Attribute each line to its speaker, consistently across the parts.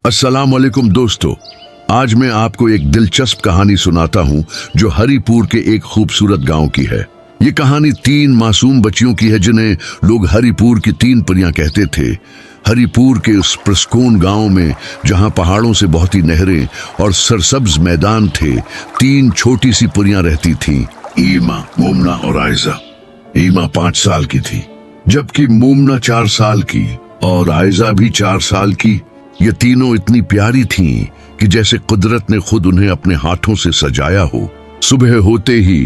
Speaker 1: अस्सलाम वालेकुम दोस्तों, आज मैं आपको एक दिलचस्प कहानी सुनाता हूँ जो हरिपुर के एक खूबसूरत गांव की है। ये कहानी 3 मासूम बच्चियों की है जिन्हें लोग हरिपुर की 3 परियां कहते थे। हरिपुर के उस प्रस्कून गांव में जहां पहाड़ों से बहती नहरें और सरसब्ज मैदान थे, 3 छोटी सी परियां रहती थीं, ईमा, मोमना और आयजा। ईमा 5 साल की थी, जबकि मोमना 4 साल की और आयजा भी 4 साल की। ये तीनों इतनी प्यारी थीं कि जैसे कुदरत ने खुद उन्हें अपने हाथों से सजाया हो। सुबह होते ही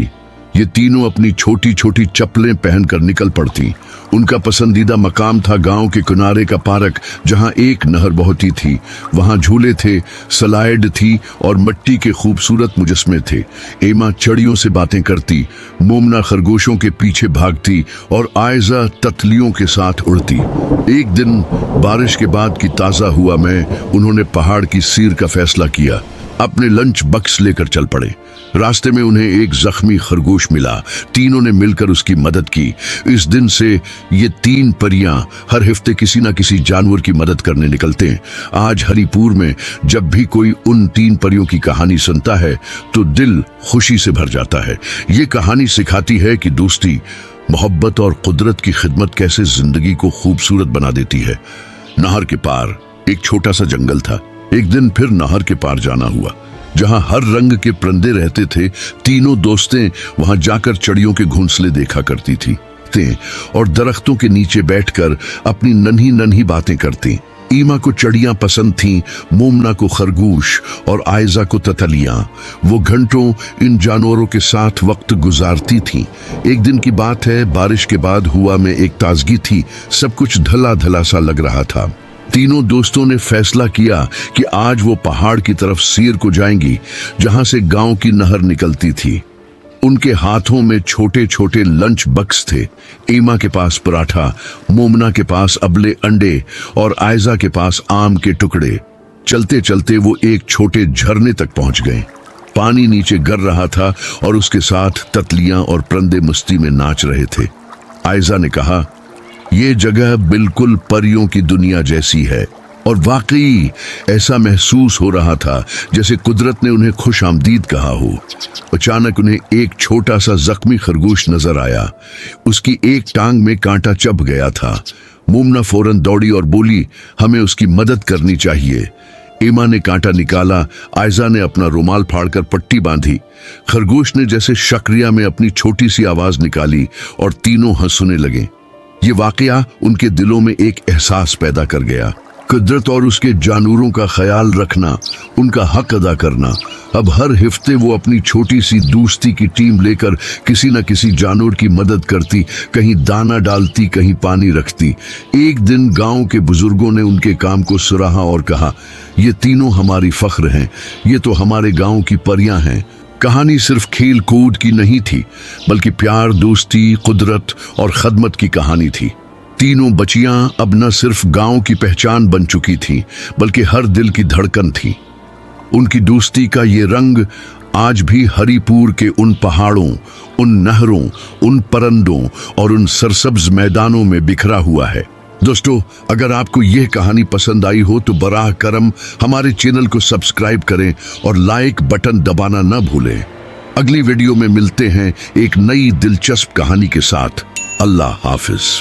Speaker 1: ये तीनों अपनी छोटी छोटी चप्पलें पहनकर निकल पड़ती। उनका पसंदीदा मकाम था गांव के किनारे का पार्क, जहां एक नहर बहती थी। वहां झूले थे, स्लाइड थी और मिट्टी के खूबसूरत मुजस्मे थे। एमा चिड़ियों से बातें करती, मोमना खरगोशों के पीछे भागती और आयजा तितलियों के साथ उड़ती। एक दिन बारिश के बाद की ताज़ा हुआ में उन्होंने पहाड़ की सीर का फैसला किया। अपने लंच बक्स लेकर चल पड़े। रास्ते में उन्हें एक जख्मी खरगोश मिला। तीनों ने मिलकर उसकी मदद की। इस दिन से ये 3 परियां हर हफ्ते किसी न किसी जानवर की मदद करने निकलते हैं। आज हरिपुर में जब भी कोई उन 3 परियों की कहानी सुनता है तो दिल खुशी से भर जाता है। ये कहानी सिखाती है कि दोस्ती, मोहब्बत और कुदरत की खिदमत कैसे जिंदगी को खूबसूरत बना देती है। नहर के पार एक छोटा सा जंगल था। एक दिन फिर नहर के पार जाना हुआ, जहां हर रंग के परिंदे रहते थे। तीनों दोस्तें वहां जाकर चिड़ियों के घोंसले देखा करती थी और दरख्तों के नीचे बैठकर अपनी नन्ही नन्ही बातें करती। ईमा को चिड़ियां पसंद थीं, मोमना को खरगोश और आयजा को तितलियां। वो घंटों इन जानवरों के साथ वक्त गुजारती थीं। एक दिन की बात है, बारिश के बाद हुआ में एक ताजगी थी। सब कुछ धला धला सा लग रहा था। तीनों दोस्तों ने फैसला किया कि आज वो पहाड़ की तरफ सीर को जाएंगी, जहां से गांव की नहर निकलती थी। उनके हाथों में छोटे छोटे लंच बक्स थे। ईमा के पास पराठा, मोमना के पास अबले अंडे और आयजा के पास आम के टुकड़े। चलते चलते वो एक छोटे झरने तक पहुंच गए। पानी नीचे गिर रहा था और उसके साथ तितलियां और परिंदे मस्ती में नाच रहे थे। आयजा ने कहा, ये जगह बिल्कुल परियों की दुनिया जैसी है। और वाकई ऐसा महसूस हो रहा था जैसे कुदरत ने उन्हें खुश आमदीद कहा हो। अचानक उन्हें एक छोटा सा जख्मी खरगोश नजर आया। उसकी एक टांग में कांटा चुभ गया था। मोमना फौरन दौड़ी और बोली, हमें उसकी मदद करनी चाहिए। ईमा ने कांटा निकाला, आयजा ने अपना रुमाल फाड़कर पट्टी बांधी। खरगोश ने जैसे शक्रिया में अपनी छोटी सी आवाज निकाली और तीनों हंसने लगे। ये वाकया उनके दिलों में एक एहसास पैदा कर गया, कुदरत और उसके जानवरों का ख्याल रखना, उनका हक अदा करना। अब हर हफ्ते वो अपनी छोटी सी दोस्ती की टीम लेकर किसी न किसी जानवर की मदद करती, कहीं दाना डालती, कहीं पानी रखती। एक दिन गांव के बुजुर्गों ने उनके काम को सराहा और कहा, ये तीनों हमारी फख्र हैं, ये तो हमारे गांव की परियां हैं। कहानी सिर्फ खेल कूद की नहीं थी, बल्कि प्यार, दोस्ती, कुदरत और खदमत की कहानी थी। तीनों बच्चियां अब न सिर्फ गांव की पहचान बन चुकी थीं, बल्कि हर दिल की धड़कन थी। उनकी दोस्ती का ये रंग आज भी हरिपुर के उन पहाड़ों, उन नहरों, उन परिंदों और उन सरसब्ज मैदानों में बिखरा हुआ है। दोस्तों, अगर आपको यह कहानी पसंद आई हो तो बराह करम हमारे चैनल को सब्सक्राइब करें और लाइक बटन दबाना न भूलें। अगली वीडियो में मिलते हैं एक नई दिलचस्प कहानी के साथ। अल्लाह हाफिज।